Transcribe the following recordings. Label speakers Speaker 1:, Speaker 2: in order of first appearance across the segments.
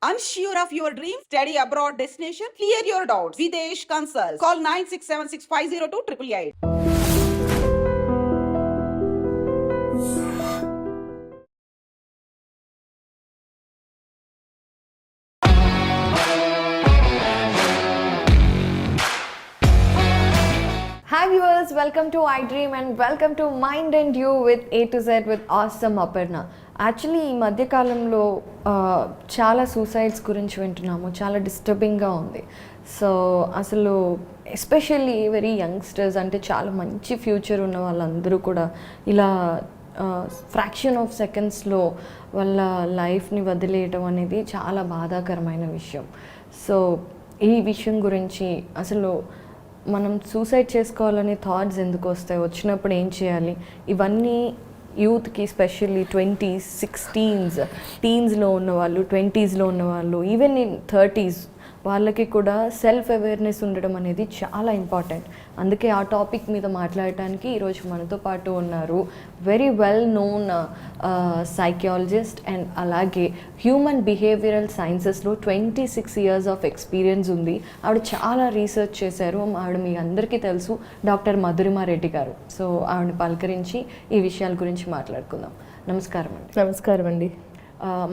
Speaker 1: Unsure of your dream? Study abroad destination? Clear your doubts. Videsh Consult. Call 9676502888.
Speaker 2: Hi viewers, welcome to iDream and welcome to Mind and You with A to Z with Awesome Aparna. Actually ఈ మధ్యకాలంలో చాలా suicides గురించి వింటున్నాము, చాలా డిస్టర్బింగ్గా ఉంది. So అసలు especially very youngsters, అంటే చాలా మంచి ఫ్యూచర్ ఉన్న వాళ్ళందరూ కూడా ఇలా ఫ్రాక్షన్ ఆఫ్ సెకండ్స్లో వాళ్ళ లైఫ్ని వదిలేయటం అనేది చాలా బాధాకరమైన విషయం. సో ఈ విషయం గురించి అసలు మనం సూసైడ్ చేసుకోవాలనే థాట్స్ ఎందుకు వస్తాయి, వచ్చినప్పుడు ఏం చేయాలి, ఇవన్నీ యూత్కి స్పెషల్లీ 20s, 16s, టీన్స్లో ఉన్నవాళ్ళు, 20sలో ఉన్నవాళ్ళు, ఈవెన్ ఇన్ 30s వాళ్ళకి కూడా సెల్ఫ్ అవేర్నెస్ ఉండడం అనేది చాలా ఇంపార్టెంట్. అందుకే ఆ టాపిక్ మీద మాట్లాడటానికి ఈరోజు మనతో పాటు ఉన్నారు very well known psychologist and అలాగే హ్యూమన్ బిహేవియరల్ సైన్సెస్లో 26 years ఆఫ్ ఎక్స్పీరియన్స్ ఉంది. ఆవిడ చాలా రీసెర్చ్ చేశారు. ఆవిడ మీ అందరికీ తెలుసు, డాక్టర్ మధురిమారెడ్డి గారు. సో ఆవిడని పలకరించి ఈ విషయాల గురించి మాట్లాడుకుందాం. నమస్కారం అండి.
Speaker 3: నమస్కారం అండి.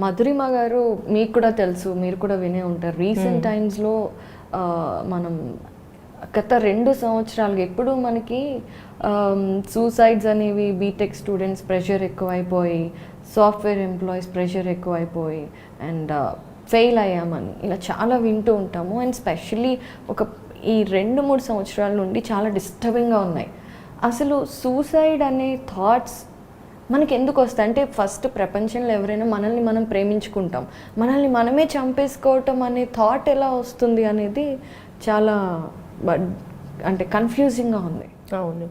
Speaker 2: మధురిమ గారు, మీకు కూడా తెలుసు, మీరు కూడా వినే ఉంటారు, రీసెంట్ టైమ్స్లో మనం గత 2 సంవత్సరాలుగా ఎప్పుడు మనకి సూసైడ్స్ అనేవి బీటెక్ స్టూడెంట్స్ ప్రెషర్ ఎక్కువైపోయి, సాఫ్ట్వేర్ ఎంప్లాయీస్ ప్రెషర్ ఎక్కువైపోయి అండ్ ఫెయిల్ అయ్యామని ఇలా చాలా వింటూ ఉంటాము. అండ్ స్పెషల్లీ ఈ 2-3 సంవత్సరాల నుండి చాలా డిస్టర్బింగ్గా ఉన్నాయి. అసలు సూసైడ్ అనే థాట్స్ మనకి ఎందుకు వస్తాయి అంటే, ఫస్ట్ ప్రపంచంలో ఎవరైనా మనల్ని మనం ప్రేమించుకుంటాం, మనల్ని మనమే చంపేసుకోవటం అనే థాట్ ఎలా వస్తుంది అనేది చాలా అంటే కన్ఫ్యూజింగ్గా ఉంది.
Speaker 3: అవును,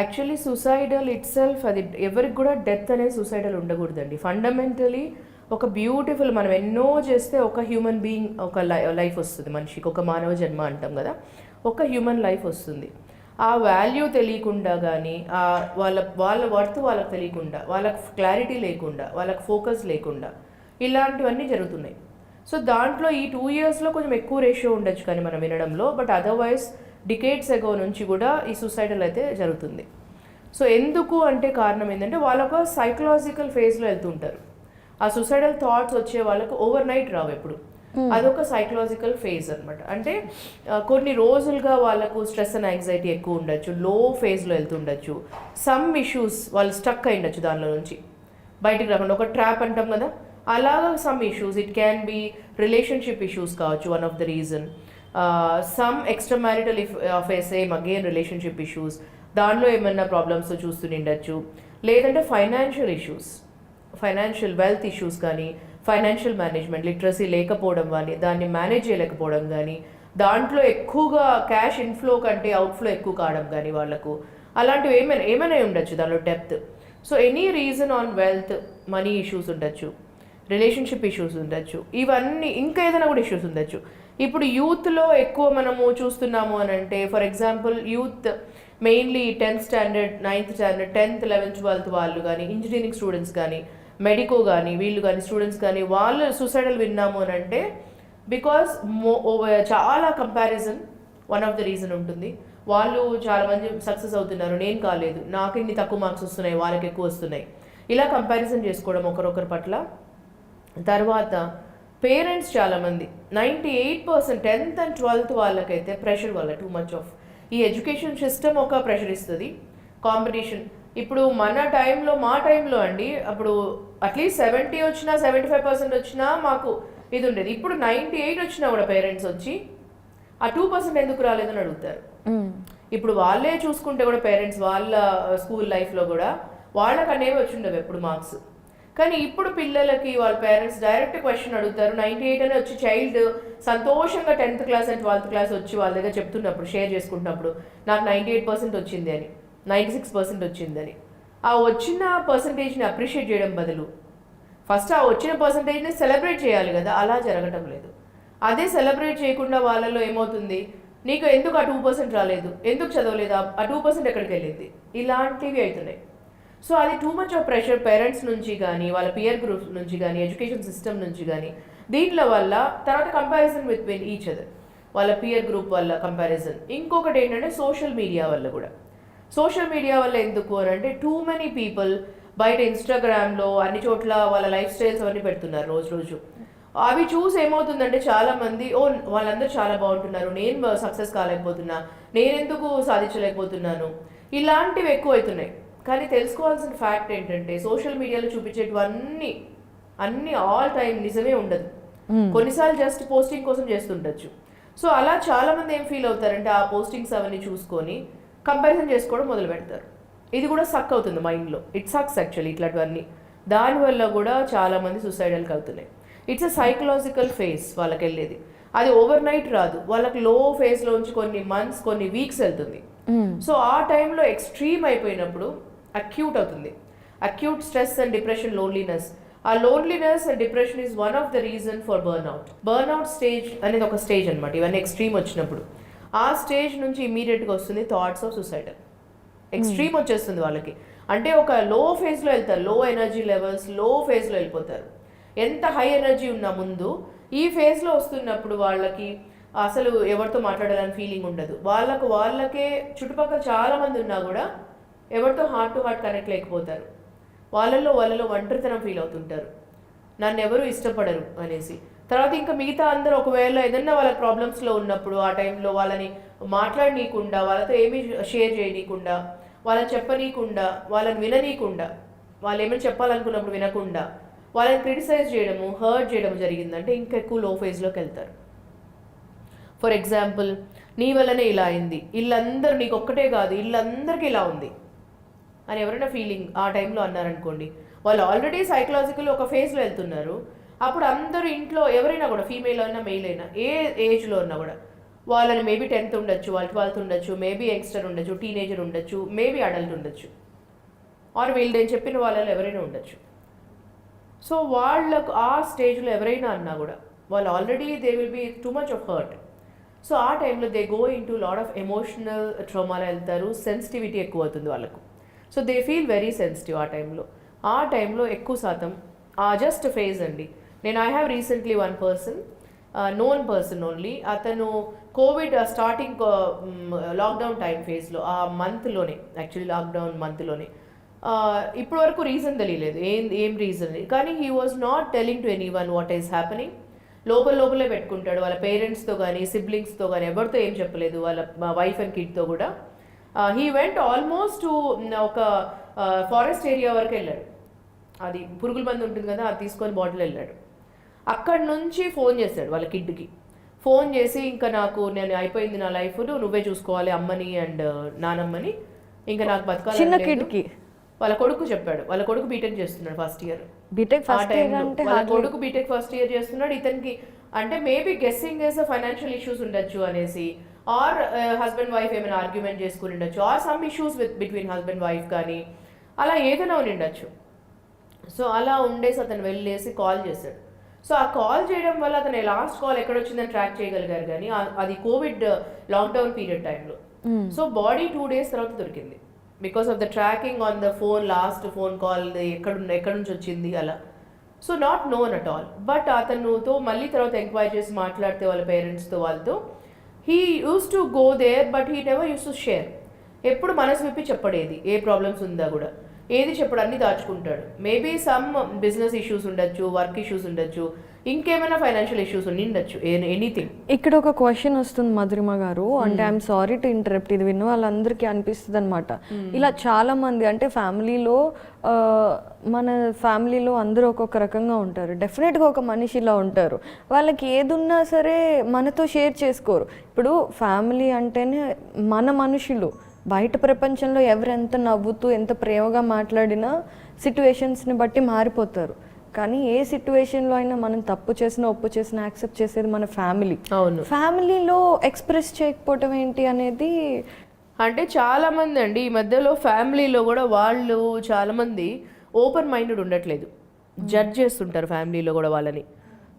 Speaker 3: యాక్చువల్లీ సూసైడల్ ఇట్ సెల్ఫ్ అది ఎవరికి కూడా డెత్ అనేది సూసైడల్ ఉండకూడదండి. ఫండమెంటలీ ఒక బ్యూటిఫుల్, మనం ఎన్నో చేస్తే ఒక హ్యూమన్ బీయింగ్, ఒక లైఫ్ వస్తుంది మనిషికి, ఒక మానవ జన్మ అంటాం కదా, ఒక హ్యూమన్ లైఫ్ వస్తుంది. ఆ వాల్యూ తెలియకుండా కానీ, వాళ్ళ వర్త్ వాళ్ళకి తెలియకుండా, వాళ్ళకి క్లారిటీ లేకుండా, వాళ్ళకి ఫోకస్ లేకుండా ఇలాంటివన్నీ జరుగుతున్నాయి. సో దాంట్లో ఈ 2 yearsలో కొంచెం ఎక్కువ రేషియో ఉండొచ్చు కానీ మనం వినడంలో, బట్ అదర్వైజ్ డికేడ్స్ ఎగో నుంచి కూడా ఈ సూసైడల్ అయితే జరుగుతుంది. సో ఎందుకు అంటే కారణం ఏంటంటే, వాళ్ళొక సైకలాజికల్ ఫేజ్లో వెళ్తుంటారు. ఆ సూసైడల్ థాట్స్ వచ్చే వాళ్ళకు ఓవర్ నైట్ రావు ఎప్పుడు, అదొక సైకలాజికల్ ఫేజ్ అనమాట. అంటే కొన్ని రోజులుగా వాళ్ళకు స్ట్రెస్ అండ్ యాంగ్జైటీ ఎక్కువ ఉండొచ్చు, లో ఫేజ్లో వెళ్తుండొచ్చు, సమ్ ఇష్యూస్ వాళ్ళు స్టక్ అయి ఉండొచ్చు, దానిలో నుంచి బయటికి రాకుండా ఒక ట్రాప్ అంటాం కదా, అలాగా some issues, it can be relationship issues కావచ్చు one of the reason, some extra marital affairs, same again relationship issues, దానిలో ఏమైనా ప్రాబ్లమ్స్ చూస్తూనే ఉండొచ్చు, లేదంటే financial issues, financial wealth issues కానీ, ఫైనాన్షియల్ మేనేజ్మెంట్ లిటరసీ లేకపోవడం కానీ, దాన్ని మేనేజ్ చేయలేకపోవడం కానీ, దాంట్లో ఎక్కువగా క్యాష్ ఇన్ఫ్లో కంటే అవుట్ఫ్లో ఎక్కువ కావడం కానీ వాళ్ళకు, అలాంటివి ఏమైనా ఉండొచ్చు దానిలో depth. So any reason on wealth, money issues ఉండొచ్చు, రిలేషన్షిప్ ఇష్యూస్ ఉండొచ్చు, ఇవన్నీ ఇంకా ఏదైనా కూడా ఇష్యూస్ ఉండొచ్చు. ఇప్పుడు యూత్లో ఎక్కువ మనము చూస్తున్నాము అని అంటే, for example youth mainly 10th standard, 9th standard, 10th, 11th, 12th వాళ్ళు కానీ, ఇంజనీరింగ్ స్టూడెంట్స్ కానీ, మెడికో కానీ, వీళ్ళు కానీ, స్టూడెంట్స్ కానీ, వాళ్ళు సూసైడల్ విన్నాము అని అంటే బికాస్ చాలా comparison one of the reason ఉంటుంది. వాళ్ళు చాలా మంది సక్సెస్ అవుతున్నారు, నేను కాలేదు, నాకు ఇన్ని తక్కువ మార్క్స్ వస్తున్నాయి, వాళ్ళకి ఎక్కువ వస్తున్నాయి, ఇలా కంపారిజన్ చేసుకోవడం ఒకరొకరి పట్ల. తర్వాత పేరెంట్స్ చాలామంది 98% 10th and 12th వాళ్ళకైతే ప్రెషర్ వల్ల టూ మచ్ ఆఫ్ ఈ ఎడ్యుకేషన్ సిస్టమ్ ఒక ప్రెషర్ ఇస్తుంది, కాంపిటీషన్. ఇప్పుడు మన టైంలో, మా టైంలో అండి, అప్పుడు అట్లీస్ట్ 70 వచ్చినా 75% వచ్చినా మాకు ఇది ఉండేది. ఇప్పుడు 98 వచ్చినా కూడా పేరెంట్స్ వచ్చి ఆ 2% ఎందుకు రాలేదని అడుగుతారు. ఇప్పుడు వాళ్ళే చూసుకుంటే కూడా పేరెంట్స్ వాళ్ళ స్కూల్ లైఫ్లో కూడా వాళ్ళకి అనేవి వచ్చి ఉండవు ఎప్పుడు మార్క్స్. కానీ ఇప్పుడు పిల్లలకి వాళ్ళ పేరెంట్స్ డైరెక్ట్ క్వశ్చన్ అడుగుతారు. 98 అని వచ్చి చైల్డ్ సంతోషంగా 10th class and 12th class వచ్చి వాళ్ళ దగ్గర చెప్తున్నప్పుడు, షేర్ చేసుకుంటున్నప్పుడు, నాకు 98% వచ్చింది అని, 96% వచ్చిందని, ఆ వచ్చిన పర్సంటేజ్ని అప్రిషియేట్ చేయడం బదులు ఫస్ట్ ఆ వచ్చిన పర్సంటేజ్ని సెలబ్రేట్ చేయాలి కదా, అలా జరగటం లేదు. అదే సెలబ్రేట్ చేయకుండా వాళ్ళలో ఏమవుతుంది, నీకు ఎందుకు ఆ 2% రాలేదు, ఎందుకు చదవలేదు, ఆ 2% ఎక్కడికి వెళ్ళింది, ఇలాంటివి అవుతున్నాయి. సో అది two much of pressure parents నుంచి కానీ, వాళ్ళ పియర్ గ్రూప్స్ నుంచి కానీ, ఎడ్యుకేషన్ సిస్టమ్ నుంచి కానీ, దీంట్లో వల్ల తర్వాత కంపారిజన్ విత్ ఈచ్ అదర్, వాళ్ళ పియర్ గ్రూప్ వల్ల కంపారిజన్. ఇంకొకటి ఏంటంటే సోషల్ మీడియా వల్ల కూడా. సోషల్ మీడియా వల్ల ఎందుకు అని అంటే టూ మెనీ పీపుల్ బయట ఇన్స్టాగ్రామ్లో అన్ని చోట్ల వాళ్ళ లైఫ్ స్టైల్స్ అవన్నీ పెడుతున్నారు రోజు. అవి చూసి ఏమవుతుందంటే చాలామంది వాళ్ళందరూ చాలా బాగుంటున్నారు, నేను సక్సెస్ కాలేకపోతున్నా, నేను ఎందుకు సాధించలేకపోతున్నాను, ఇలాంటివి ఎక్కువ అవుతున్నాయి. కానీ తెలుసుకోవాల్సిన ఫ్యాక్ట్ ఏంటంటే సోషల్ మీడియాలో చూపించేటివన్నీ ఆల్ టైం నిజమే ఉండదు. కొన్నిసార్లు జస్ట్ పోస్టింగ్ కోసం చేస్తుండొచ్చు. సో అలా చాలామంది ఏం ఫీల్ అవుతారంటే ఆ పోస్టింగ్స్ అవన్నీ చూసుకొని కంపారిజన్ చేసుకోవడం మొదలు పెడతారు. ఇది కూడా సక్ అవుతుంది మైండ్లో. ఇట్ సక్స్ యాక్చువల్లీ ఇట్లాంటివన్నీ. దానివల్ల కూడా చాలామంది సూసైడల్కి అవుతున్నాయి. ఇట్స్ ఎ సైకలాజికల్ ఫేస్ వాళ్ళకి వెళ్ళేది. అది ఓవర్ నైట్ రాదు, వాళ్ళకి లో ఫేస్లోంచి కొన్ని మంత్స్ కొన్ని వీక్స్ వెళ్తుంది. సో ఆ టైంలో ఎక్స్ట్రీమ్ అయిపోయినప్పుడు అక్యూట్ అవుతుంది. Acute stress and depression, loneliness. ఆ loneliness and depression is one of the reason for burnout. Burnout stage అనేది ఒక స్టేజ్ అనమాట. ఇవన్నీ ఎక్స్ట్రీమ్ వచ్చినప్పుడు ఆ స్టేజ్ నుంచి ఇమీడియట్గా వస్తుంది థాట్స్ ఆఫ్ సూసైడల్. ఎక్స్ట్రీమ్ వచ్చేస్తుంది వాళ్ళకి. అంటే ఒక లో ఫేజ్లో వెళ్తారు, లో ఎనర్జీ లెవెల్స్, లో ఫేజ్లో వెళ్ళిపోతారు. ఎంత హై ఎనర్జీ ఉన్నా ముందు ఈ ఫేజ్లో వస్తున్నప్పుడు వాళ్ళకి అసలు ఎవరితో మాట్లాడాలని ఫీలింగ్ ఉండదు. వాళ్ళకే చుట్టుపక్కల చాలామంది ఉన్నా కూడా ఎవరితో హార్ట్ టు హార్ట్ కనెక్ట్ లేకపోతారు. వాళ్ళలో ఒంటరితనం ఫీల్ అవుతుంటారు, నన్ను ఎవరు ఇష్టపడరు అనేసి. తర్వాత ఇంకా మిగతా అందరూ ఒకవేళ ఏదన్నా వాళ్ళ ప్రాబ్లమ్స్లో ఉన్నప్పుడు ఆ టైంలో వాళ్ళని మాట్లాడనీయకుండా, వాళ్ళతో ఏమీ షేర్ చేయనీయకుండా, వాళ్ళని చెప్పనీయకుండా, వాళ్ళని విననీయకుండా, వాళ్ళు ఏమైనా చెప్పాలనుకున్నప్పుడు వినకుండా వాళ్ళని క్రిటిసైజ్ చేయడము, హర్ట్ చేయడం జరిగిందంటే ఇంకా ఎక్కువ లో ఫేజ్లోకి వెళ్తారు. ఫర్ ఎగ్జాంపుల్, నీ వల్లనే ఇలా అయింది, ఇల్లందరూ నీకు ఒక్కటే కాదు ఇల్లందరికీ ఇలా ఉంది అని ఎవరైనా ఫీలింగ్ ఆ టైంలో అన్నారనుకోండి, వాళ్ళు ఆల్రెడీ సైకలాజికల్ ఒక ఫేజ్లో వెళ్తున్నారు. అప్పుడు అందరూ ఇంట్లో ఎవరైనా కూడా, ఫీమేల్ అయినా మెయిల్ అయినా, ఏ ఏజ్లో ఉన్నా కూడా, వాళ్ళని మేబీ 10th ఉండొచ్చు, వాళ్ళు 12th ఉండొచ్చు, మేబీ యంగ్స్టర్ ఉండొచ్చు, టీనేజర్ ఉండొచ్చు, మేబీ అడల్ట్ ఉండొచ్చు, ఆర్ వీళ్ళు నేను చెప్పిన వాళ్ళలో ఎవరైనా ఉండొచ్చు. సో వాళ్ళకు ఆ స్టేజ్లో ఎవరైనా అన్నా కూడా వాళ్ళు already they will be too much of hurt. So ఆ టైంలో they go into lot of emotional ట్రామాలో వెళ్తారు. సెన్సిటివిటీ ఎక్కువ అవుతుంది వాళ్ళకు. So they feel very sensitive ఆ టైంలో ఎక్కువ శాతం జస్ట్ ఫేజ్ అండి. I have recently one person, known person only. అతను కోవిడ్ స్టార్టింగ్ లాక్డౌన్ టైం ఫేజ్లో ఆ మంత్లోనే, యాక్చువల్లీ లాక్డౌన్ మంత్లోనే, ఇప్పటి వరకు రీజన్ తెలియలేదు ఏం రీజన్, కానీ he was not telling to any one what is happening. లోపలే పెట్టుకుంటాడు. వాళ్ళ పేరెంట్స్తో కానీ సిబ్లింగ్స్తో కానీ ఎవరితో ఏం చెప్పలేదు, వాళ్ళ వైఫ్ అండ్ కిడ్తో కూడా. హీ వెంట్ ఆల్మోస్ట్ టు ఒక ఫారెస్ట్ ఏరియా వరకు వెళ్ళాడు. అది పురుగుల మందు ఉంటుంది కదా, అది తీసుకొని బాటిల్ వెళ్ళాడు. అక్కడి నుంచి ఫోన్ చేశాడు వాళ్ళ కిడ్కి. ఫోన్ చేసి ఇంకా నేను అయిపోయింది నా లైఫ్, నువ్వే చూసుకోవాలి అమ్మని అండ్ నానమ్మని, ఇంకా నాకు బతకాలి.
Speaker 2: చిన్న కిడ్కి
Speaker 3: వాళ్ళ కొడుకు చెప్పాడు. వాళ్ళ కొడుకు బీటెక్ చేస్తున్నాడు ఫస్ట్ ఇయర్.
Speaker 2: వాళ్ళ
Speaker 3: కొడుకు బీటెక్ ఫస్ట్ ఇయర్ చేస్తున్నాడు. ఇతనికి అంటే మేబీ గెస్సింగ్ ఫైనాన్షియల్ ఇష్యూస్ ఉండొచ్చు అనేసి, ఆర్ హస్బెండ్ వైఫ్ ఏమైనా ఆర్గ్యుమెంట్ చేసుకుని ఉండొచ్చు, or some issues between husband wife కానీ అలా ఏదైనా ఉండొచ్చు. సో అలా ఉండేసి అతను వెళ్ళేసి కాల్ చేశాడు. సో ఆ కాల్ చేయడం వల్ల అతను లాస్ట్ కాల్ ఎక్కడొచ్చిందని ట్రాక్ చేయగలిగారు. కానీ అది కోవిడ్ లాక్డౌన్ పీరియడ్ టైంలో. సో బాడీ 2 days తర్వాత దొరికింది, because of the tracking on the phone, last phone call ఎక్కడి నుంచి వచ్చింది అలా. So not known at all. But అతనుతో మళ్ళీ తర్వాత ఎంక్వైరీ చేసి మాట్లాడితే వాళ్ళ పేరెంట్స్తో వాళ్ళతో, he use to go there but he never use to share. ఎప్పుడు మనసు విప్పి చెప్పడేది, ఏ ప్రాబ్లమ్స్ ఉందా కూడా ఏది చెప్పడు, అన్ని దాచుకుంటాడు. మేబీ సమ్ బిజినెస్ ఇష్యూస్ ఉండొచ్చు, వర్క్ ఇష్యూస్ ఉండొచ్చు, ఇంకేమైనా ఫైనాన్షియల్ ఇష్యూస్ ఉండొచ్చు, ఎనీథింగ్.
Speaker 2: ఇక్కడ ఒక క్వశ్చన్ వస్తుంది మధురిమ గారు, అంటే ఐఎమ్ సారీ టు ఇంటరప్ట్, ఇది విన్న వాళ్ళందరికీ అనిపిస్తుంది అనమాట. ఇలా చాలా మంది అంటే ఫ్యామిలీలో, మన ఫ్యామిలీలో అందరూ ఒక్కొక్క రకంగా ఉంటారు. డెఫినెట్గా ఒక మనిషి ఇలా ఉంటారు, వాళ్ళకి ఏదున్నా సరే మనతో షేర్ చేసుకోరు. ఇప్పుడు ఫ్యామిలీ అంటేనే మన మనుషులు, బయట ప్రపంచంలో ఎవరెంత నవ్వుతూ ఎంత ప్రేమగా మాట్లాడినా సిట్యువేషన్స్ని బట్టి మారిపోతారు. కానీ ఏ సిట్యువేషన్లో అయినా మనం తప్పు చేసినా ఒప్పు చేసినా యాక్సెప్ట్ చేసేది మన ఫ్యామిలీ.
Speaker 3: అవును,
Speaker 2: ఫ్యామిలీలో ఎక్స్ప్రెస్ చేయకపోవటం ఏంటి అనేది
Speaker 3: అంటే చాలామంది అండి ఈ మధ్యలో ఫ్యామిలీలో కూడా వాళ్ళు చాలామంది ఓపెన్ మైండెడ్ ఉండట్లేదు, జడ్జ్ చేస్తుంటారు ఫ్యామిలీలో కూడా వాళ్ళని.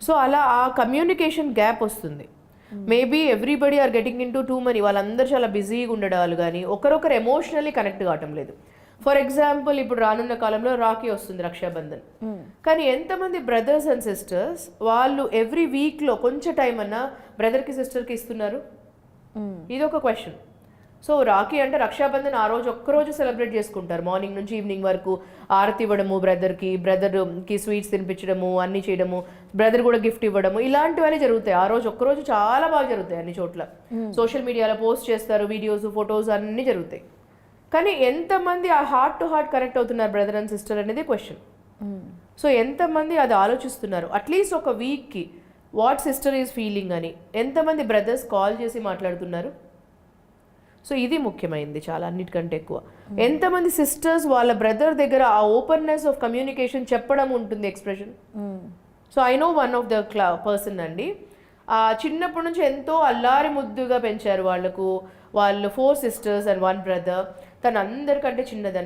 Speaker 3: సో అలా ఆ కమ్యూనికేషన్ గ్యాప్ వస్తుంది. Maybe everybody are getting in to too money, వాళ్ళందరూ చాలా బిజీగా ఉండడాలు, కానీ ఒకరొకరు ఎమోషనల్లీ కనెక్ట్ కావటం లేదు. ఫర్ ఎగ్జాంపుల్ ఇప్పుడు రానున్న కాలంలో రాఖీ వస్తుంది, రక్షాబంధన్. కానీ ఎంతమంది బ్రదర్స్ అండ్ సిస్టర్స్ వాళ్ళు ఎవ్రీ వీక్లో కొంచెం టైం అన్నా బ్రదర్కి సిస్టర్కి ఇస్తున్నారు? ఇది ఒక క్వశ్చన్. సో రాఖీ అంటే రక్షాబంధన్ ఆ రోజు ఒక్కరోజు సెలబ్రేట్ చేసుకుంటారు, మార్నింగ్ నుంచి ఈవినింగ్ వరకు ఆరతి ఇవ్వడము, బ్రదర్కి స్వీట్స్ తినిపించడము, అన్ని చేయడము, బ్రదర్ కూడా గిఫ్ట్ ఇవ్వడము, ఇలాంటివన్నీ జరుగుతాయి. ఆ రోజు ఒక్కరోజు చాలా బాగా జరుగుతాయి అన్ని చోట్ల. సోషల్ మీడియాలో పోస్ట్ చేస్తారు, వీడియోస్, ఫొటోస్ అన్నీ జరుగుతాయి. కానీ ఎంతమంది ఆ హార్ట్ టు హార్ట్ కనెక్ట్ అవుతున్నారు బ్రదర్ అండ్ సిస్టర్ అనేది క్వశ్చన్. సో ఎంతమంది అది ఆలోచిస్తున్నారు? అట్లీస్ట్ ఒక వీక్కి వాట్ సిస్టర్ ఈజ్ ఫీలింగ్ అని ఎంతమంది బ్రదర్స్ కాల్ చేసి మాట్లాడుతున్నారు? సో ఇది ముఖ్యమైనది చాలా, అన్నిటికంటే ఎక్కువ. ఎంతమంది సిస్టర్స్ వాళ్ళ బ్రదర్ దగ్గర ఆ ఓపెన్నెస్ ఆఫ్ కమ్యూనికేషన్ చెప్పడం ఉంటుంది, expression. So I know one of the person అండి, చిన్నప్పటి నుంచి ఎంతో అల్లారి ముద్దుగా పెంచారు వాళ్ళు 4 sisters and 1 brother. తను అందరికంటే చిన్నది,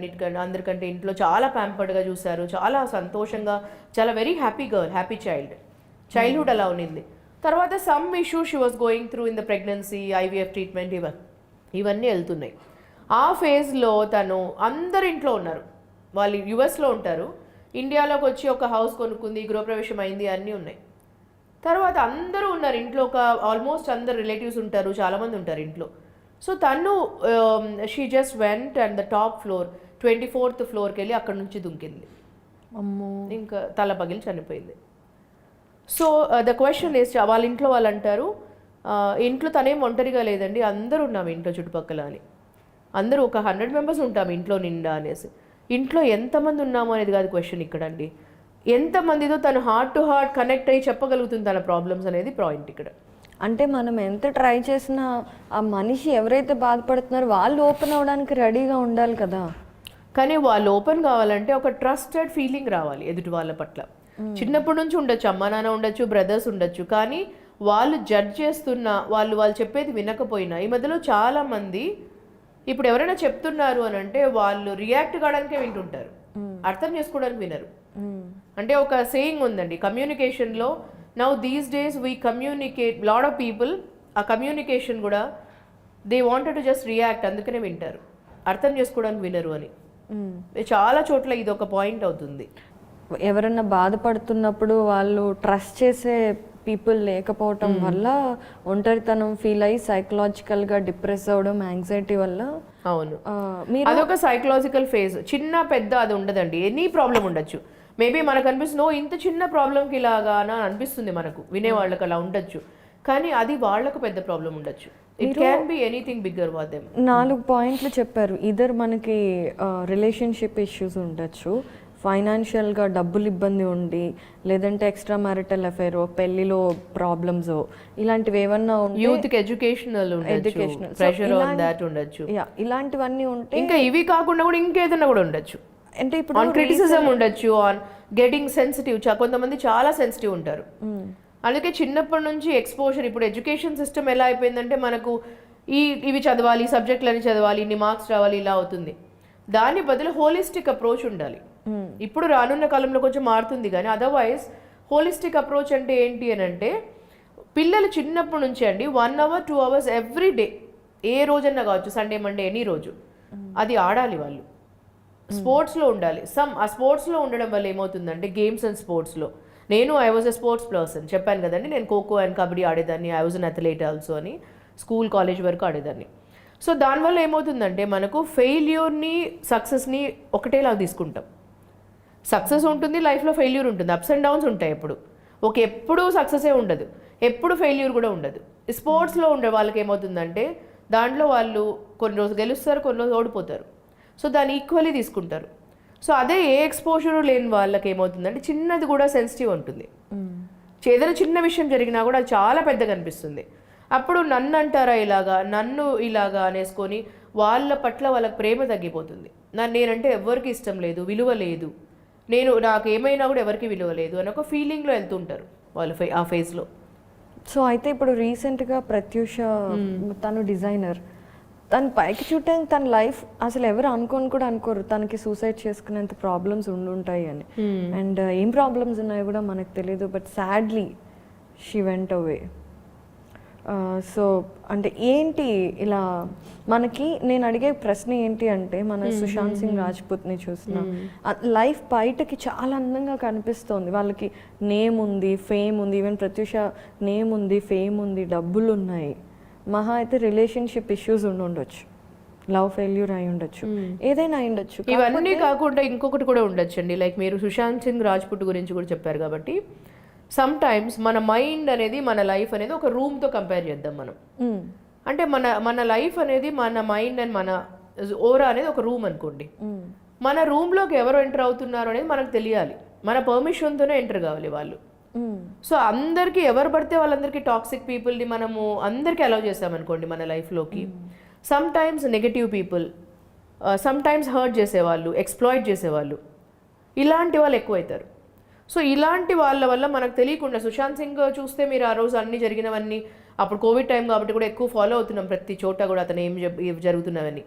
Speaker 3: అందరికంటే ఇంట్లో చాలా ప్యాంపర్డ్గా చూశారు, చాలా సంతోషంగా, చాలా very happy girl, happy childhood అలా ఉన్నింది. తర్వాత some issue she was going through in the pregnancy, IVF treatment, ఇవన్నీ వెళ్తున్నాయి. ఆ ఫేజ్లో తను అందరి ఇంట్లో ఉన్నారు, వాళ్ళు యుఎస్లో ఉంటారు, ఇండియాలోకి వచ్చి ఒక హౌస్ కొనుక్కుంది, గృహప్రవేశం అయింది, అన్నీ ఉన్నాయి. తర్వాత అందరూ ఉన్నారు ఇంట్లో, ఒక ఆల్మోస్ట్ అందరు రిలేటివ్స్ ఉంటారు, చాలామంది ఉంటారు ఇంట్లో. సో తను she just went and the top floor 24th ఫ్లోర్కి వెళ్ళి అక్కడ నుంచి దుంకింది, ఇంకా తల పగిలి చనిపోయింది. సో ద క్వశ్చన్ ఇస్, వాళ్ళ ఇంట్లో వాళ్ళు అంటారు, ఇంట్లో తనేం ఒంటరిగా లేదండి, అందరూ ఉన్నాము ఇంట్లో చుట్టుపక్కల అని, అందరూ ఒక 100 members ఉంటాము ఇంట్లో నిండా అనేసి. ఇంట్లో ఎంతమంది ఉన్నాము అనేది కాదు క్వశ్చన్ ఇక్కడ అండి, ఎంతమందితో తను హార్ట్ టు హార్ట్ కనెక్ట్ అయ్యి చెప్పగలుగుతుంది తన ప్రాబ్లమ్స్ అనేది పాయింట్ ఇక్కడ.
Speaker 2: అంటే మనం ఎంత ట్రై చేసినా ఆ మనిషి ఎవరైతే బాధపడుతున్నారో వాళ్ళు ఓపెన్ అవ్వడానికి రెడీగా ఉండాలి కదా.
Speaker 3: కానీ వాళ్ళు ఓపెన్ కావాలంటే ఒక ట్రస్టెడ్ ఫీలింగ్ రావాలి ఎదుటి వాళ్ళ పట్ల. చిన్నప్పటి నుంచి ఉండొచ్చు, అమ్మా నాన్న ఉండొచ్చు, బ్రదర్స్ ఉండొచ్చు, కానీ వాళ్ళు జడ్జ్ చేస్తున్నా, వాళ్ళు చెప్పేది వినకపోయినా, ఈ మధ్యలో చాలా మంది ఇప్పుడు ఎవరైనా చెప్తున్నారు అని అంటే వాళ్ళు రియాక్ట్ కావడానికే వింటుంటారు, అర్థం చేసుకోవడానికి వినరు. అంటే ఒక సేయింగ్ ఉందండి కమ్యూనికేషన్లో, now these days we communicate, lot of people ఆ కమ్యూనికేషన్ కూడా they wanted to just react, అందుకనే వింటారు, అర్థం చేసుకోవడానికి వినరు అని. చాలా చోట్ల ఇది ఒక పాయింట్ అవుతుంది.
Speaker 2: ఎవరన్నా బాధపడుతున్నప్పుడు వాళ్ళు ట్రస్ట్ చేసే పీపుల్ లేకపోవటం వల్ల ఒంటరితనం ఫీల్ అయ్యి సైకలాజికల్గా డిప్రెస్ అవ్వడం, యాంగ్జైటీ వల్ల.
Speaker 3: అవును, అదొక సైకలాజికల్ ఫేజ్. చిన్న పెద్ద అది ఉండదండి, ఎనీ ప్రాబ్లం ఉండొచ్చు. మేబీ మనకు అనిపిస్తుంది, ఇంత చిన్న ప్రాబ్లంకి ఇలాగా అని అనిపిస్తుంది మనకు, వినేవాళ్ళకి అలా ఉండొచ్చు, కానీ అది వాళ్ళకు పెద్ద ప్రాబ్లం ఉండొచ్చు. It can be anything bigger for them.
Speaker 2: 4 పాయింట్లు చెప్పారు. ఇద్దరు మనకి రిలేషన్షిప్ ఇష్యూస్ ఉండొచ్చు, ఫైనాన్షియల్గా డబ్బులు ఇబ్బంది ఉండి, లేదంటే ఎక్స్ట్రా మ్యారిటల్ అఫైర్, పెళ్లిలో ప్రాబ్లమ్స్, ఇలాంటివి ఏమన్నా
Speaker 3: యూత్కి ఎడ్యుకేషనల్ ప్రెషర్ ఆన్ దట్ ఉండొచ్చు,
Speaker 2: ఇలాంటివన్నీ ఉంటే, ఇంకా
Speaker 3: ఇవి కాకుండా కూడా ఇంకేదన్నా కూడా ఉండొచ్చు.
Speaker 2: అంటే ఇప్పుడు
Speaker 3: ఆన్ క్రిటిసిజం ఉండొచ్చు, ఆన్ గెటింగ్ సెన్సిటివ్, కొంతమంది చాలా సెన్సిటివ్ ఉంటారు. అందుకే చిన్నప్పటి నుంచి ఎక్స్పోజర్, ఇప్పుడు ఎడ్యుకేషన్ సిస్టమ్ ఎలా అయిపోయిందంటే మనకు ఇవి చదవాలి, సబ్జెక్టులని చదవాలి, ఇన్ని మార్క్స్ రావాలి, ఇలా అవుతుంది. దాని బదులు హోలిస్టిక్ అప్రోచ్ ఉండాలి. ఇప్పుడు రానున్న కాలంలో కొంచెం మారుతుంది, కానీ అదర్వైజ్ హోలిస్టిక్ అప్రోచ్ అంటే ఏంటి అని అంటే, పిల్లలు చిన్నప్పటి నుంచి అండి 1 hour 2 hours ఎవ్రీ డే, ఏ రోజన్నా కావచ్చు, సండే మండే ఎనీ రోజు, అది ఆడాలి వాళ్ళు, స్పోర్ట్స్లో ఉండాలి. ఆ స్పోర్ట్స్లో ఉండడం వల్ల ఏమవుతుందంటే, గేమ్స్ అండ్ స్పోర్ట్స్లో, I was a sports person, చెప్పాను కదండి, నేను ఖోఖో అండ్ కబడ్డీ ఆడేదాన్ని, I was an athlete also అని, స్కూల్ కాలేజ్ వరకు ఆడేదాన్ని. సో దానివల్ల ఏమవుతుందంటే మనకు ఫెయిల్యూర్ని సక్సెస్ని ఒకటేలాగా తీసుకుంటాం. సక్సెస్ ఉంటుంది లైఫ్లో, ఫెయిల్యూర్ ఉంటుంది, అప్స్ అండ్ డౌన్స్ ఉంటాయి. ఎప్పుడు సక్సెసే ఉండదు, ఎప్పుడు ఫెయిల్యూర్ కూడా ఉండదు. స్పోర్ట్స్లో ఉండే వాళ్ళకి ఏమవుతుందంటే దాంట్లో వాళ్ళు కొన్ని రోజులు గెలుస్తారు, కొన్ని రోజులు ఓడిపోతారు. సో దాన్ని ఈక్వల్లీ తీసుకుంటారు. సో అదే ఏ ఎక్స్పోజర్ లేని వాళ్ళకి ఏమవుతుందంటే చిన్నది కూడా సెన్సిటివ్ ఉంటుంది. ఏదైనా చిన్న విషయం జరిగినా కూడా అది చాలా పెద్దగా అనిపిస్తుంది. అప్పుడు నన్ను అంటారా ఇలాగా అనేసుకొని వాళ్ళ పట్ల వాళ్ళకి ప్రేమ తగ్గిపోతుంది. నేనంటే ఎవరికి ఇష్టం లేదు, విలువ లేదు, నాకు ఏమైనా కూడా ఎవరికి విలువ లేదు అని ఒక ఫీలింగ్లో వెళ్తుంటారు వాళ్ళు ఆ ఫేజ్లో.
Speaker 2: సో అయితే ఇప్పుడు రీసెంట్గా ప్రత్యూష, తను డిజైనర్, తను పైకి చూడటానికి తన లైఫ్ అసలు ఎవరు అనుకోరు తనకి సూసైడ్ చేసుకునేంత ప్రాబ్లమ్స్ ఉండుంటాయి అని. అండ్ ఏం ప్రాబ్లమ్స్ ఉన్నాయో కూడా మనకు తెలియదు, but sadly she went away. So అంటే ఏంటి ఇలా మనకి నేను అడిగే ప్రశ్న ఏంటి అంటే మన సుశాంత్ సింగ్ రాజ్పుత్ని చూసిన లైఫ్ బయటకి చాలా అందంగా కనిపిస్తోంది. వాళ్ళకి నేమ్ ఉంది, ఫేమ్ ఉంది, ఈవెన్ ప్రత్యూష నేమ్ ఉంది, ఫేమ్ ఉంది, డబ్బులు ఉన్నాయి. మహా అయితే రిలేషన్షిప్ ఇష్యూస్ ఉండొచ్చు, లవ్ ఫెయిల్యూర్ అయి ఉండొచ్చు, ఏదైనా అయి ఉండొచ్చు.
Speaker 3: ఇవన్నీ కాకుండా ఇంకొకటి కూడా ఉండొచ్చండి. లైక్ మీరు సుశాంత్ సింగ్ రాజ్పుట్ గురించి కూడా చెప్పారు కాబట్టి సమ్ టైమ్స్ మన మైండ్ అనేది మన లైఫ్ అనేది ఒక రూమ్తో కంపేర్ చేద్దాం మనం. అంటే మన లైఫ్ అనేది మన మైండ్ అండ్ మన ఓరా అనేది ఒక రూమ్ అనుకోండి. మన రూమ్లోకి ఎవరు ఎంటర్ అవుతున్నారు అనేది మనకు తెలియాలి, మన పర్మిషన్తోనే ఎంటర్ కావాలి వాళ్ళు. సో అందరికీ ఎవరు పడితే వాళ్ళందరికీ టాక్సిక్ పీపుల్ని మనము అందరికీ అలౌ చేస్తామనుకోండి మన లైఫ్లోకి. Some times negative people, some times hurt చేసేవాళ్ళు, ఎక్స్ప్లాయిట్ చేసేవాళ్ళు, ఇలాంటి వాళ్ళు ఎక్కువవుతారు. సో ఇలాంటి వాళ్ళ వల్ల మనకు తెలియకుండా సుశాంత్ సింగ్ చూస్తే మీరు ఆ రోజు అన్ని జరిగినవన్నీ, అప్పుడు కోవిడ్ టైం కాబట్టి కూడా ఎక్కువ ఫాలో అవుతున్నాం ప్రతి చోట కూడా అతను ఏం జరుగుతున్నవన్నీ.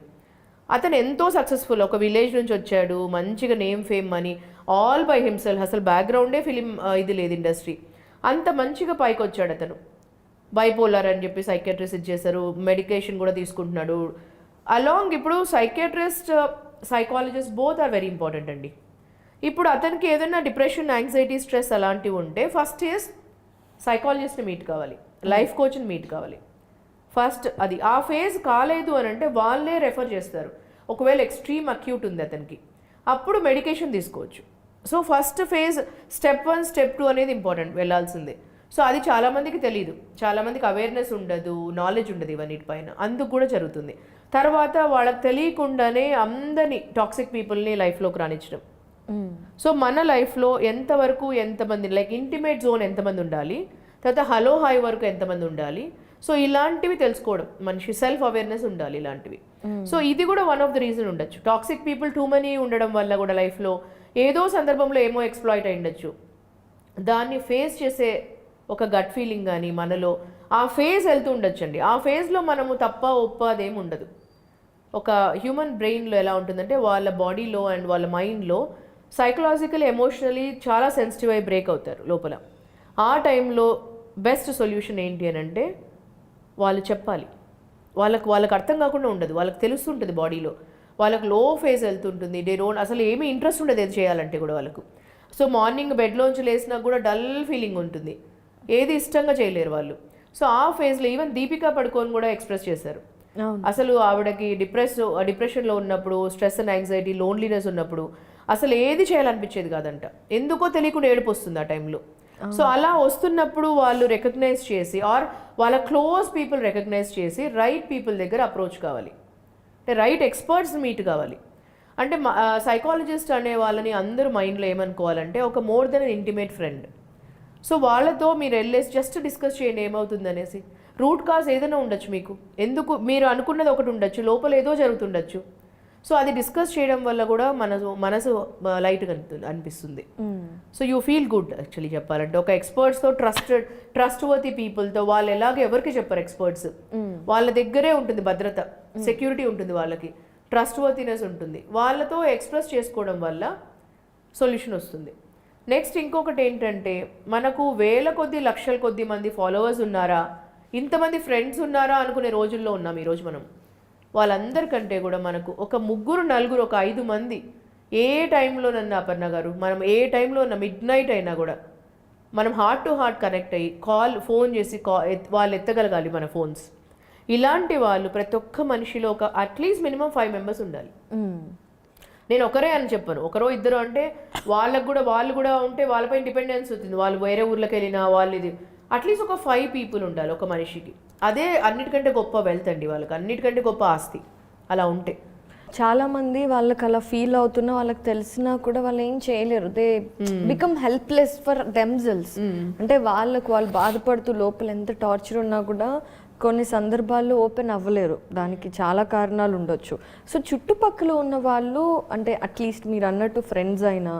Speaker 3: అతను ఎంతో సక్సెస్ఫుల్, ఒక విలేజ్ నుంచి వచ్చాడు, మంచిగా నేమ్ ఫేమ్ అని ఆల్ బై హిమ్సెల్ఫ్, అసలు బ్యాక్గ్రౌండే ఫిలిం ఇది లేదు ఇండస్ట్రీ, అంత మంచిగా పైకి వచ్చాడు అతను. బైపోలర్ అని చెప్పి సైకియాట్రిస్ట్ ఇచ్చేసారు, మెడికేషన్ కూడా తీసుకుంటున్నాడు అలాంగ్. ఇప్పుడు psychiatrist, psychologist both are very important అండి. ఇప్పుడు అతనికి ఏదైనా డిప్రెషన్, యాంగ్జైటీ, స్ట్రెస్ అలాంటివి ఉంటే ఫస్ట్ ఈజ్ సైకాలజిస్ట్ని మీట్ కావాలి, లైఫ్ కోచ్ని మీట్ కావాలి ఫస్ట్. అది ఆ ఫేజ్ కాలేదు అని అంటే వాళ్ళే రెఫర్ చేస్తారు. ఒకవేళ ఎక్స్ట్రీమ్ అక్యూట్ ఉంది అతనికి, అప్పుడు మెడికేషన్ తీసుకోవచ్చు. So first phase step 1, step 2 అనేది ఇంపార్టెంట్, వెళ్ళాల్సిందే. సో అది చాలామందికి తెలియదు, చాలామందికి అవేర్నెస్ ఉండదు, నాలెడ్జ్ ఉండదు ఇవన్నిటిపైన, అందుకు కూడా జరుగుతుంది. తర్వాత వాళ్ళకి తెలియకుండానే అందరినీ టాక్సిక్ పీపుల్ని లైఫ్లోకి రానిచ్చడం. సో మన లైఫ్లో ఎంతవరకు ఎంతమంది, లైక్ ఇంటిమేట్ జోన్ ఎంతమంది ఉండాలి, తర్వాత హలో హాయ్ వరకు ఎంతమంది ఉండాలి, సో ఇలాంటివి తెలుసుకోవడం, మనిషి సెల్ఫ్ అవేర్నెస్ ఉండాలి ఇలాంటివి. సో ఇది కూడా వన్ ఆఫ్ ద రీజన్ ఉండొచ్చు. టాక్సిక్ పీపుల్ టూ మనీ ఉండడం వల్ల కూడా లైఫ్లో ఏదో సందర్భంలో ఏమో ఎక్స్ప్లాయిట్ అయి ఉండొచ్చు. దాన్ని ఫేస్ చేసే ఒక గట్ ఫీలింగ్ కానీ మనలో ఆ ఫేజ్ వెళ్తూ ఉండొచ్చండి. ఆ ఫేజ్లో మనము తప్ప ఒప్ప అదేమి ఉండదు. ఒక హ్యూమన్ బ్రెయిన్లో ఎలా ఉంటుందంటే వాళ్ళ బాడీలో అండ్ వాళ్ళ మైండ్లో సైకలాజికల్, ఎమోషనలీ చాలా సెన్సిటివ్ అయి బ్రేక్ అవుతారు లోపల. ఆ టైంలో బెస్ట్ సొల్యూషన్ ఏంటి అని అంటే వాళ్ళు చెప్పాలి. వాళ్ళకి అర్థం కాకుండా ఉండదు, వాళ్ళకి తెలుస్తుంటుంది బాడీలో, వాళ్ళకి లో ఫేజ్ వెళ్తుంటుంది, అసలు ఏమీ ఇంట్రెస్ట్ ఉండదు ఏది చేయాలంటే కూడా వాళ్ళకు. సో మార్నింగ్ బెడ్లోంచి లేసినా కూడా డల్ ఫీలింగ్ ఉంటుంది, ఏది ఇష్టంగా చేయలేరు వాళ్ళు. సో ఆ ఫేజ్లో ఈవెన్ దీపికా పడుకోని కూడా ఎక్స్ప్రెస్ చేశారు. అసలు ఆవిడకి డిప్రెషన్లో ఉన్నప్పుడు, స్ట్రెస్ అండ్ యాంగ్జైటీ, లోన్లీనెస్ ఉన్నప్పుడు అసలు ఏది చేయాలనిపించేది కాదంట, ఎందుకో తెలియకుండా ఏడుపు వస్తుంది ఆ టైంలో. సో అలా వస్తున్నప్పుడు వాళ్ళు రికగ్నైజ్ చేసి, ఆర్ వాళ్ళ క్లోజ్ పీపుల్ రికగ్నైజ్ చేసి రైట్ పీపుల్ దగ్గర అప్రోచ్ కావాలి, అంటే రైట్ ఎక్స్పర్ట్స్ మీట్ కావాలి. అంటే సైకాలజిస్ట్ అనే వాళ్ళని అందరూ మైండ్లో ఏమనుకోవాలంటే ఒక మోర్ దెన్ అన్ ఇంటిమేట్ ఫ్రెండ్. సో వాళ్ళతో మీరు వెళ్ళేసి జస్ట్ డిస్కస్ చేయండి ఏమవుతుంది అనేసి. రూట్ కాజ్ ఏదైనా ఉండొచ్చు, మీకు ఎందుకు మీరు అనుకున్నది ఒకటి ఉండొచ్చు, లోపల ఏదో జరుగుతుండొచ్చు. సో అది డిస్కస్ చేయడం వల్ల కూడా మనసు లైట్గా అనిపిస్తుంది. So you feel good actually చెప్పాలంటే. ఒక ఎక్స్పర్ట్స్తో ట్రస్ట్ వర్తీ పీపుల్తో, వాళ్ళు ఎలాగ ఎవరికి చెప్పారు ఎక్స్పర్ట్స్, వాళ్ళ దగ్గరే ఉంటుంది భద్రత, సెక్యూరిటీ ఉంటుంది, వాళ్ళకి ట్రస్ట్ వర్తీనెస్ ఉంటుంది, వాళ్ళతో ఎక్స్ప్రెస్ చేసుకోవడం వల్ల సొల్యూషన్ వస్తుంది. నెక్స్ట్ ఇంకొకటి ఏంటంటే మనకు వేల కొద్ది, లక్షల కొద్ది మంది ఫాలోవర్స్ ఉన్నారా, ఇంతమంది ఫ్రెండ్స్ ఉన్నారా అనుకునే రోజుల్లో ఉన్నాం ఈరోజు మనం. వాళ్ళందరికంటే కూడా మనకు ఒక 3, 4, ఒక 5 మంది ఏ టైంలో నన్ను అపర్ణ గారు, మనం ఏ టైంలో ఉన్న మిడ్ నైట్ అయినా కూడా మనం హార్ట్ టు హార్ట్ కనెక్ట్ అయ్యి ఫోన్ చేసి వాళ్ళు ఎత్తగలగాలి మన ఫోన్స్. ఇలాంటి వాళ్ళు ప్రతి ఒక్క మనిషిలో ఒక అట్లీస్ట్ మినిమం 5 మెంబర్స్ ఉండాలి. నేను ఒకరే అని చెప్పను, ఒకరో ఇద్దరు అంటే వాళ్ళు కూడా ఉంటే వాళ్ళపై డిపెండెన్స్ అవుతుంది, వాళ్ళు వేరే ఊర్లోకి వెళ్ళినా వాళ్ళు ఇది. అట్లీస్ట్ ఒక 5 పీపుల్ ఉండాలి ఒక మనిషికి. అదే అన్నిటికంటే గొప్ప వెల్త్ అండి, వాళ్ళకి అన్నిటికంటే గొప్ప ఆస్తి అలా ఉంటే.
Speaker 2: చాలామంది వాళ్ళకి అలా ఫీల్ అవుతున్నా, వాళ్ళకి తెలిసినా కూడా వాళ్ళు ఏం చేయలేరు. They become helpless for themselves. అంటే వాళ్ళు బాధపడుతూ లోపల ఎంత టార్చర్ ఉన్నా కూడా కొన్ని సందర్భాల్లో ఓపెన్ అవ్వలేరు. దానికి చాలా కారణాలు ఉండొచ్చు. సో చుట్టుపక్కల ఉన్న వాళ్ళు, అంటే అట్లీస్ట్ మీరు అన్నట్టు ఫ్రెండ్స్ అయినా,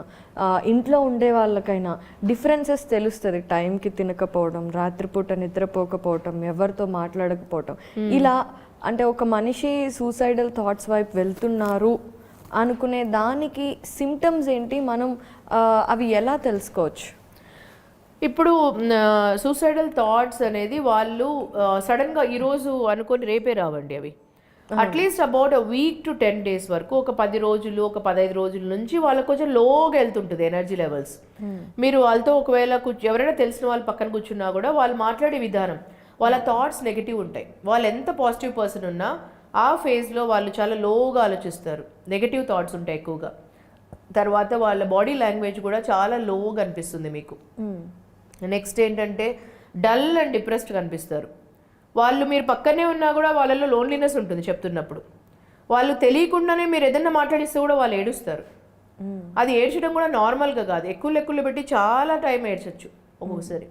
Speaker 2: ఇంట్లో ఉండే వాళ్ళకైనా డిఫరెన్సెస్ తెలుస్తుంది. టైంకి తినకపోవడం, రాత్రిపూట నిద్రపోకపోవటం, ఎవరితో మాట్లాడకపోవటం, ఇలా అంటే ఒక మనిషి సూసైడల్ థాట్స్ వైపు వెళ్తున్నారు అనుకునే దానికి సిమ్టమ్స్ ఏంటి, మనం అవి ఎలా తెలుసుకోవచ్చు?
Speaker 3: ఇప్పుడు సూసైడల్ థాట్స్ అనేది వాళ్ళు సడన్గా ఈరోజు అనుకొని రేపే రావండి అవి. At least about week to 10 days వరకు, ఒక 10 రోజులు, ఒక 15 రోజుల నుంచి వాళ్ళకి కొంచెం లోగా వెళ్తుంటుంది ఎనర్జీ లెవెల్స్. మీరు వాళ్ళతో ఒకవేళ ఎవరైనా తెలిసిన వాళ్ళు పక్కన కూర్చున్నా కూడా వాళ్ళు మాట్లాడే విధానం, వాళ్ళ థాట్స్ నెగిటివ్ ఉంటాయి. వాళ్ళు ఎంత పాజిటివ్ పర్సన్ ఉన్నా ఆ ఫేజ్లో వాళ్ళు చాలా లోగా ఆలోచిస్తారు, నెగిటివ్ థాట్స్ ఉంటాయి ఎక్కువగా. తర్వాత వాళ్ళ బాడీ లాంగ్వేజ్ కూడా చాలా లోగా అనిపిస్తుంది మీకు. నెక్స్ట్ ఏంటంటే డల్ అండ్ డిప్రెస్డ్ కనిపిస్తారు. వాళ్ళు మీరు పక్కనే ఉన్నా కూడా వాళ్ళలో లోన్లీనెస్ ఉంటుంది చెప్తున్నప్పుడు. వాళ్ళు తెలియకుండానే మీరు ఏదన్నా మాట్లాడిస్తే కూడా వాళ్ళు ఏడుస్తారు. అది ఏడ్చడం కూడా నార్మల్గా కాదు, ఎక్కువ పెట్టి చాలా టైం ఏడ్చచ్చు. ఒక్కొక్కసారి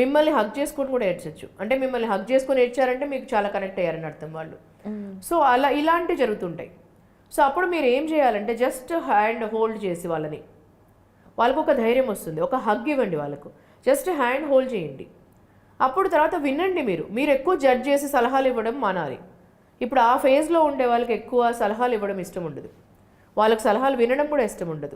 Speaker 3: మిమ్మల్ని హగ్ చేసుకొని కూడా ఏడ్చచ్చు. అంటే మిమ్మల్ని హగ్ చేసుకొని ఏడ్చారంటే మీకు చాలా కనెక్ట్ అయ్యారని అర్థం వాళ్ళు. సో అలా ఇలాంటివి జరుగుతుంటాయి. సో అప్పుడు మీరు ఏం చేయాలంటే జస్ట్ హ్యాండ్ హోల్డ్ చేసి వాళ్ళకు ఒక ధైర్యం వస్తుంది. ఒక హగ్ ఇవ్వండి వాళ్ళకు, జస్ట్ హ్యాండ్ హోల్డ్ చేయండి. అప్పుడు తర్వాత వినండి. మీరు ఎక్కువ జడ్జ్ చేసి సలహాలు ఇవ్వడం మానాలి. ఇప్పుడు ఆ ఫేజ్లో ఉండే వాళ్ళకి ఎక్కువ సలహాలు ఇవ్వడం ఇష్టం ఉండదు, వాళ్ళకి సలహాలు వినడం కూడా ఇష్టం ఉండదు.